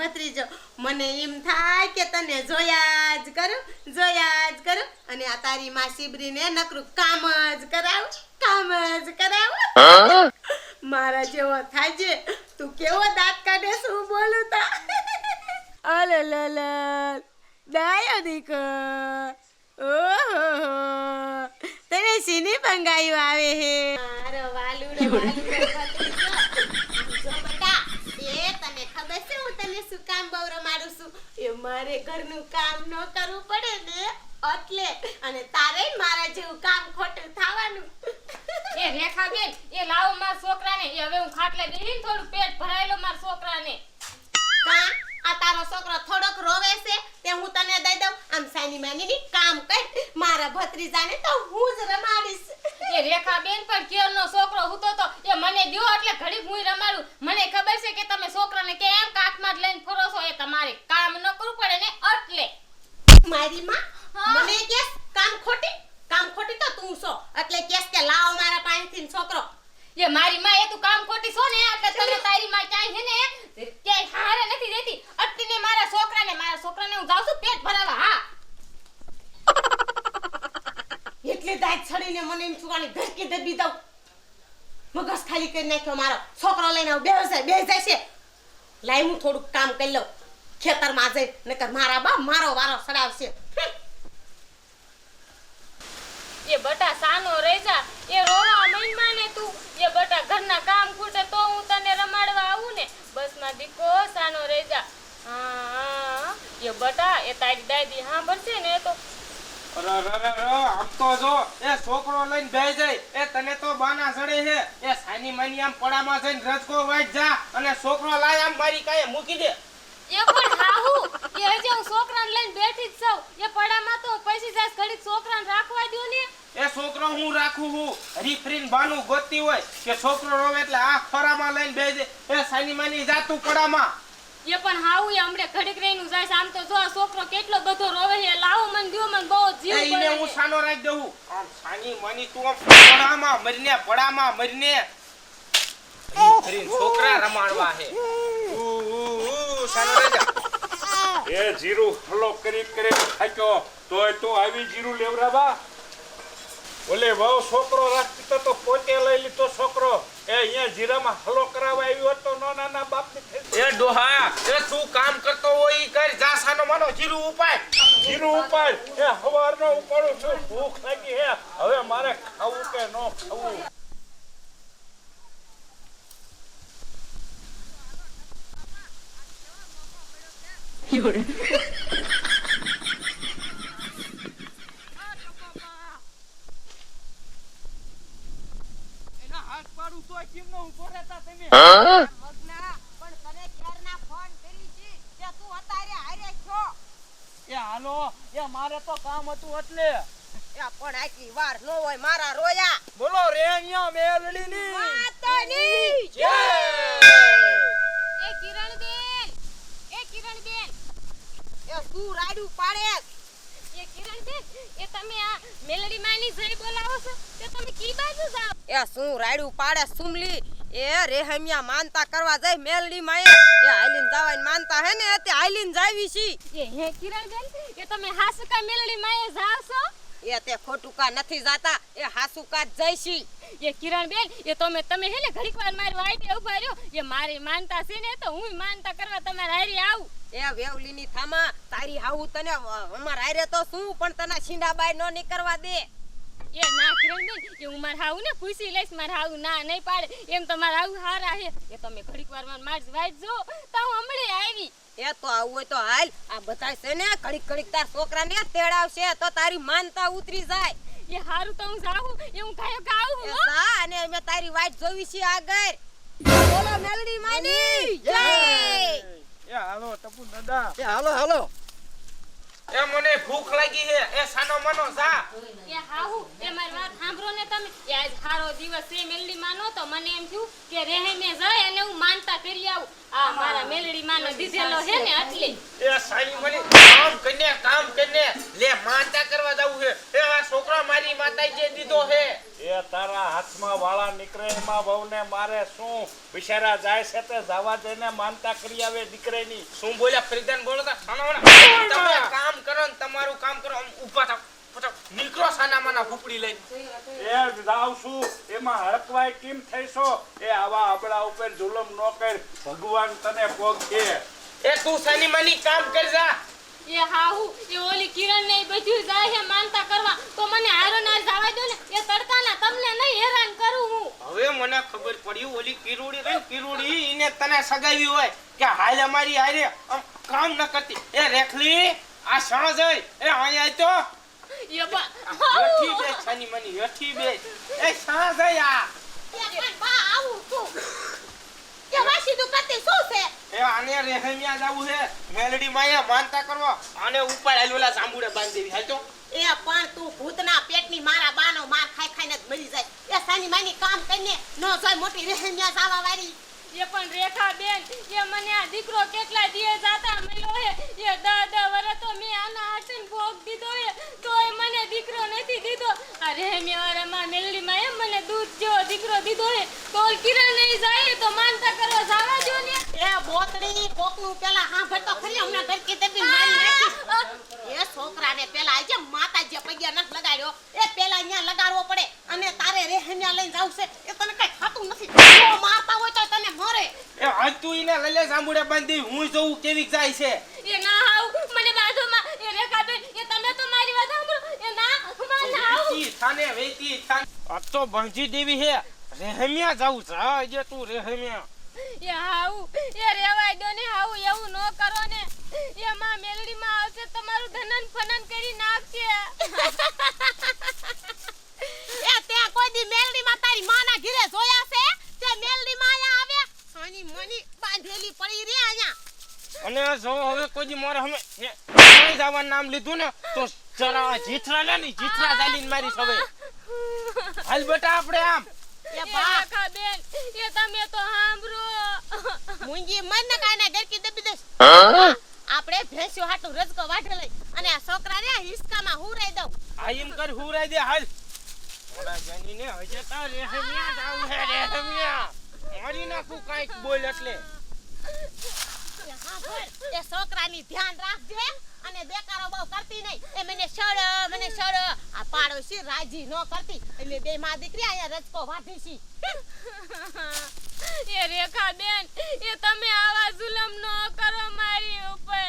ભત્રીજો મને એમ થાય કે તને જોયા જ કરું અને આ તારી માં શીબરીને નકરું કામ જ કરાવું મારા જેવો થાય છે તું કેવો દાંત કાઢે શું બોલું તા અલલલ દાયો દીકો ઓહો તને સીની બંગાયું આવે હે મારો વાલુડો ભત્રીજો જો બટા એ તને ખબર છે હું તને શું કામ બહુ રમાડું છું એ મારે ઘરનું કામ ન કરવું પડે ને એટલે અને તારે મારા જેવું કામ ખોટું થવાનું એ રેખા બેન એ લાવો માર છોકરાને એ હવે હું ખાટલે બેહીને થોડું પેટ ભરાયેલો માર છોકરાને કા આ તારો છોકરો થોડોક રોવે છે તે હું તને દઈ દઉં આમ સાની માનીની કામ કર મારા ભત્રીજાને તો હું જ રમાડીશ એ રેખા બેન પણ કેરનો છોકરો હુતો તો એ મને દ્યો એટલે ઘડી હું રમાડું મને ખબર છે કે તમે છોકરાને કેમ કાટમાં જ લઈને ફરો છો એ તમારે કામ ન કરવું પડે ને એટલે મારી માં મને કેસ કામ ખોટી તો તું છો એટલે કેસ કે લાવો મારા પાસેથી છોકરો એ મારી માં એ તું કામ ખોટી છો ને એટલે તને તારી માં ચાહી છે ને ક્યાંય હારે નથી દેતી અટતીને મારા છોકરાને હું જાઉં છું પેટ ભરાવા હા એટલે દાંત છડીને મને એમ છુકાની ઘસકી દબી દઉં મગજ ખાલી કરી નાખ્યો મારો છોકરો લઈને આવ બે જાય છે લાઈ હું થોડુંક કામ કરી લઉં ખેતરમાં જઈ નકર મારા બા મારો વારો સડાવશે એ બટા સાનો રહી જા એ રોવા મહિમાં ને તું એ બટા ઘરના કામ ખૂટે તો હું તને રમાડવા આવું ને બસ માં દીકો સાનો રહી જા હા એ બટા એ તારી દાદી હા ભરશે ને તો અરે આમ તો જો એ છોકરો લઈને બેહી જાય એ તને તો બાના સડે છે એ સાની માની આમ પડામાં જઈને રજકો વાઈટ જા અને છોકરો લાય આમ મારી કાએ મૂકી દે એ પણ હાહુ એ હજે હું છોકરાને લઈને બેઠી જ છું એ પડામાં તો પૈસી જાય ઘડી છોકરાને રાખવા દ્યો ને એ છોકરો હું રાખું હું રીફરીન બાનું ગોતી હોય કે છોકરો રોવે એટલે આ ખરામાં લઈને બેહી જાય એ સાની માની જા તું પડામાં એ પણ હાઉ એ હમણે ઘડીક રહીનું જાય આમ તો જો આ છોકરો કેટલો બધો રોવે છે લાવો મને દ્યો મને બહુ જીવ એ બળે ઈને હું સાનો રાખ દઉં આમ સાની માની તું આમ પડામાં મરીને રીફરીન છોકરા રમાડવા હે સાનો રાજા એ જીરું હલો કરી થાક્યો તોય તો આવી જીરું લેવરાબા ઓલે વાવ છોકરો રાખતો તો પોતે લઈ લીધો છોકરો એ અહીંયા જીરામાં હલો કરાવવા આવ્યો હતો નાના બાપની એ ડોહા એ તું કામ કરતો હોય ઈ કર જા સાનો માનો જીરું ઉપાય એ હવારનો ઉપાડું છું ભૂખ લાગી હે હવે મારે ખાવું કે ન ખાવું એના હાથ પાડું તો કેમ ન ઉભો રહેતા તમે મગના પણ તને ક્યારના ફોન કરી છે કે તું અત્યારે હારે છો એ હાલો એ મારે તો કામ હતું એટલે એ પણ આટલી વાર ન હોય મારા રોયા બોલો રે અહીંયા મેલડીની માતાની જય એ કિરણબેન એ તું રાડું પાડે એ કિરણબેન એ તમે આ મેલડી માની જઈ બોલાવો છો તે તમે કી બાજુ જાવ એ શું રાડું પાડે સુમલી એ રેહમિયા માનતા કરવા જાય મેલડી માં એ હાલીન જવાની માનતા હે ને તે હાલીન જાવી છી એ હે કિરણબેન એ તમે હાસુકા મેલડી માએ જાવ છો એ તે ખોટું કા નથી જાતા એ હાસુ કા જઈશી એ કિરણબેન એ તમે હે ને ઘડીક વાર મારી વાઈટે ઉભા રહ્યો એ મારી માનતા છે ને તો હું માનતા કરવા તમારે હારી આવું એ વેવલીની થામા તારી હાઉ તને અમાર હારે તો શું પણ તને છીંડાબાઈ નો નીકળવા દે એ ના કિરણબેન એ હું માર હાઉ ને પૂછી લઈશ માર હાઉ ના નહીં પાડે એમ તમાર હાઉ હારા હે એ તમે ઘડીક વાર મારી વાઈટ જો તો હું હમણે આવી એ તો આવું હોય તો હાલ આ બધાય છે ને ઘડીક તાર છોકરાને તેડાવશે તો તારી માનતા ઉતરી જાય એ હારું તો હું જાઉં એ હું કાયો ગાઉં એ હો જા અને અમે તારી વાઈટ જોવી છે આગળ બોલો મેલડી માની જય એ હાલો ટપુ દાદા એ હાલો એ મને ભૂખ લાગી છે એ સાનો માનો જા એ હાહુ એ મારી વાત સાંભળો ને તમે એ આજ હારો દિવસ છે મેલડી માનો તો મને એમ થયું કે રહેને જાય અને હું માનતા કરી આવું આ મારા મેલડી માનો દીધેલો છે ને એટલે એ સાની મને કામ કરીને લે માનતા કરવા જાવું છે એ આ છોકરા મારી માતાએ જે દીધો છે એ એ તારા હાથમાં વાળા નીકળે એમાં વહુને મારે શું બિચારા જાય છે તે જવા દઈને માનતા કરી આવે દીકરીની. શું બોલ્યા ફરીદાન બોલો તા સાનાવાના તમે કામ કરો ને તમારું કામ કરો આમ ઊભા થાવ પચાવ નીકળો સાનામાના ફૂપડી લઈને એ જ જાઉં છું એમાં હરકવાય કેમ થઈશો એ આવા આપણા ઉપર જુલમ ન કર ભગવાન તને પોગશે. એ તું સાની માની કામ કર જા એ હાહુ એ ઓલી કિરણ ને બધું જાય છે માનતા કરવા તો મને હારો ના જવા દો ને એ તડકાના તમને નહીં હેરાન કરું હું. હવે મને ખબર પડી ઓલી કિરુડી રહી કિરુડી ઈને તને સગાવી હોય કે હાલ અમારી હારે આમ કામ ન કરતી. એ રેખલી આ સણો જઈ એ અહીંયા તો એ બા હેઠી બે સાની માની હેઠી બે એ સણો જઈ આ એ પણ બા આવું તું કે વાસી તું કરતી શું છે એ આને રહેમિયા જાવું છે મેલડી માયા માનતા કરવા આને ઉપર હાલવેલા સાંભળે બાંધી દેવી હાલ તો એ પણ તું ભૂતના પેટની મારા બાનો માર ખાઈ ખાઈને જ મરી જાય એ સાની માની કામ કરીને ન જોય મોટી રહેમિયા જાવા વાળી એ પણ રેખા બેન એ મને આ દીકરો કેટલા દિવસ જાતા મળ્યો હે એ 10 વર્ષ તો મેં આના હાથન ભોગ દીધો હે તોય મને દીકરો નથી દીધો. આ રેમિયાવાળામાં મેલડીમાં એમ મને દૂધ જેવો દીકરો દીધો હે તો કિરણ નહીં જાય તો માનતા કરવા જવા દો ને. એ બોતડી કોકનું પેલા હાંભળ તો ખરી હમણાં ઘર કે દેબી મારી નાખી એ છોકરાને પેલા આજે માતાજી પગ્યા નખ લગાડ્યો એ પેલા અહીંયા લગાડવો પડે અને તારે રહેમિયા લઈને જાવ છે એ તને કઈ ખાતું નથી જો મારતા હોય તો તને મરે એ હાલ તું ઈને લલે સાંભળે બાંધી હું જોઉં કેવી જાય છે એ ના આવ મને બાજુમાં એ રેખા બેન એ તમે તો મારી વાત સાંભળો એ ના મને ના આવ વેતી થાને વેતી થાને આ તો ભંજી દેવી હે રહેમિયા જાવું છે હા જે તું રહેમિયા એ હાઉ એ રેવાય દો ને હાઉ એવું ન કરો ને એ માં મેલડીમાં આવશે તમારું ધનન ફનન કરી નાખશે. એ તે કોઈ દી મેલડીમાં તારી માના ઘરે જોયા છે તે મેલડીમાં આયા આવે સાની મની બાંધેલી પડી રે અહીંયા અને જો હવે કોઈ દી મારે હમે કોઈ જવાનું નામ લીધું ને તો જરા જીથરા લે ની જીથરા ચાલીને મારી સવે હાલ બેટા આપણે આમ એ એ બા રેખા બેન એ તમે તો સાંભળો મુંજી મન કાને ગરકી દબી દેસ આપણે ભેંસ્યો હાટુ રજકો વાઢે લઈ અને આ છોકરાને હિસકામાં હુરાઈ દઉં આ એમ કર હુરાઈ દે હાલ મોડા જાની ને હજે તો રહેમિયા જાવું હે રહેમિયા મારી નાખું કાઈક બોલ એટલે એ હા ભાઈ એ છોકરાની ધ્યાન રાખજે અને બેકારો બહુ કરતી નહીં એ મને સડ આ પાડોશી રાજી ન કરતી એટલે બે માં દીકરી અહીંયા રજકો વાઢી છી એ રેખા બેન એ તમે આવા જુલમ ન કરો મારી ઉપર.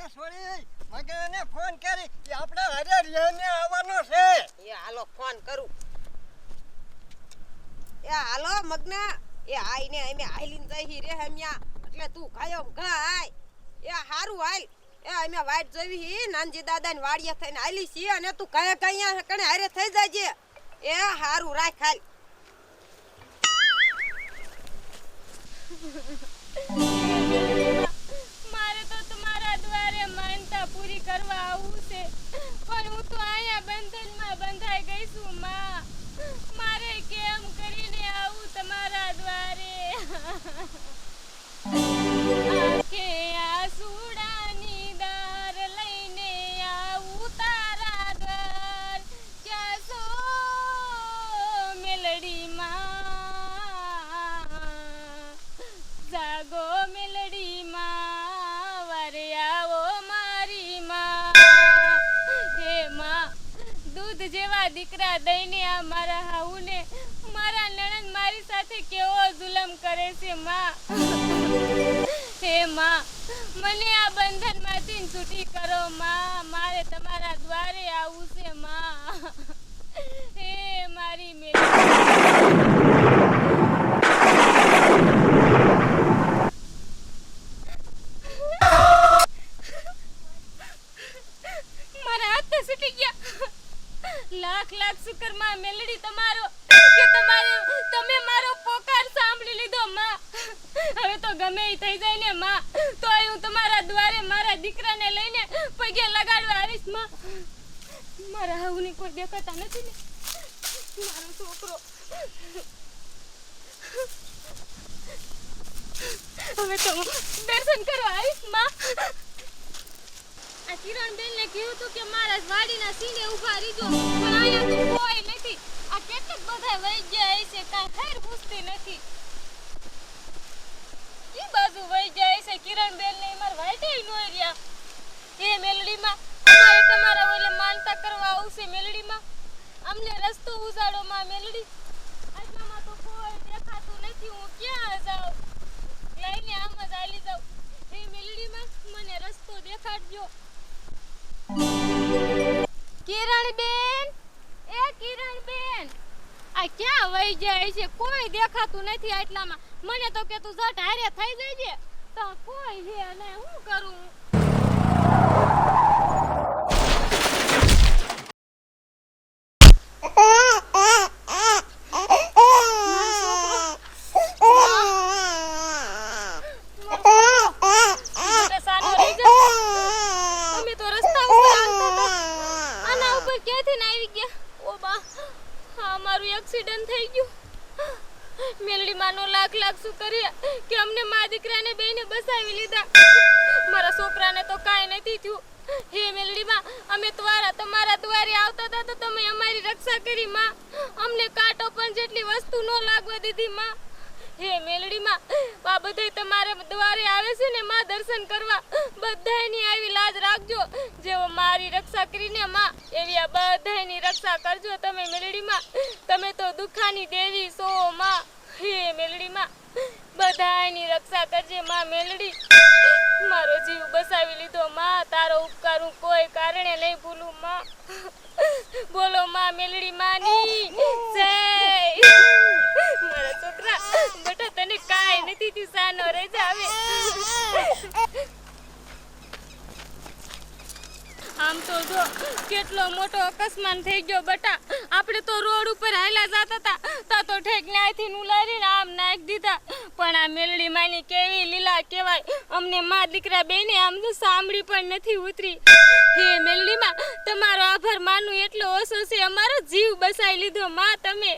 એ સોરી મગને ફોન કરી કે આપણે હારે રહેને આવવાનો છે. એ હાલો ફોન કરું એ હાલો મગના એ આઈને અમે આઈલીન જઈ રે હમ્યા એટલે તું ખાયો ઘા આય એ હારું હાલ એ અમે વાટ જોવી હી નાનજી દાદાની વાડીએ થઈને આલી છી અને તું કયા કયા કણે હારે થઈ જાજે એ હારું રાખ હાલ મારે તો તમારા દ્વારે માનતા પૂરી કરવા આવું છે પણ હું તો અહીંયા બંધનમાં બંધાઈ ગઈ છું માં. મારે કેમ કરીને આવું તમારા દ્વારે આંખે આસુડાની દાર લઈને આવું તારા દ્વાર ક્યાં છો મેલડી માં જાગો મેલડી માં વારે આવો મારી માં. હે માં દૂધ જેવા દીકરા દઈને આ મારા હાઉને મારા નણંદ મારી સાથે કેવો જુલમ કરે છે માં. હે માં મને આ બંધનમાંથી છૂટી કરો માં. મારે તમારા દ્વારે આવવું છે માં. હે મારી મેલડી મારા હાથ તો છૂટી ગયા. લાખ લાખ શુકર માં મેલડી તમારો કે તમે મારો પોકાર સાંભળી લીધો માં. હવે તો ગમે ઈ થઈ જાય ને માં તો હું તમારા દ્વારે મારા દીકરાને લઈને પગે લગાડવા આવીશ માં. મારા હાઉની કોઈ દેખાતા નથી ને મારો છોકરો. હવે તો હું દર્શન કરવા આવીશ માં. આ કિરણ બેન ને કીધું તું કે મારા વાડીના સીને ઉભા રીજો પણ આયા તો કોઈ અમને રસ્તો ઉજાડો માં મેલડી. આટલામાં તો કોઈ દેખાતું નથી, હું ક્યાં જાઉં? લઈને આમ જ હાલી જાઉં. હે મેલડી માં મને રસ્તો દેખાડજો. કિરણબેન, એ કિરણબેન, આ ક્યાં વહી જાય છે? કોઈ દેખાતું નથી આટલામાં. મને તો કે તું જટ હારે થઈ જજે. તો કોઈ છે નહીં, હું કરું? સાનો રહી જા. અમે તો રસ્તા ઉપર આવતા હતા. આના ઉપર ક્યાંથી ને આવી ગયા? ઓ બા, હા મારું એક્સિડન્ટ થઈ ગયું. મેલડી માનો લાખ લાખ શું કરીએ કે અમને મા દીકરાને બેને બસાવી લીધા. મારા છોકરાને તો કાંઈ નથી થયું. હે મેલડી માં, અમે તમારા દ્વારે આવતા હતા તો તમે અમારી રક્ષા કરી માં. અમને કાંટો પણ જેટલી વસ્તુ ન લાગવા દીધી માં. હે મેલડી માં, આ બધાય તમારા દ્વારે આવે છે ને માં દર્શન કરવા, બધાયની આવી લાજ રાખજો. જેવો મારી રક્ષા કરીને માં, એવી આ બધાયની રક્ષા કરજો તમે મેલડી માં. તમે તો દુખાની દેવી છો માં. હે મેલડી માં, બધાયની રક્ષા કરજે માં મેલડી. મારો જીવ બસાવી લીધો માં, તારો ઉપકાર હું કોઈ કારણે નહીં ભૂલું માં. બોલો માં મેલડી માની જય. મારા છોકરા બેટા, તને કાંઈ નથી થયું, સાનો રહેજા હવે. આમ તો જો કેટલો મોટો અકસ્માત થઈ ગયો બેટા. આપણે તો રોડ ઉપર હાલા જતા હતા તો ઠેક ન્યાયથી ઉલારીને આમ નાખી દીધા. પણ આ મેલડી માની કેવી લીલા કહેવાય. અમને માં દીકરા બેને આમ તો સાંભળી પણ નથી ઉતરી. હે મેલડી માં, તમારો આભાર માનું એટલો ઓછો છે. અમારો જીવ બસાવી લીધો માં તમે.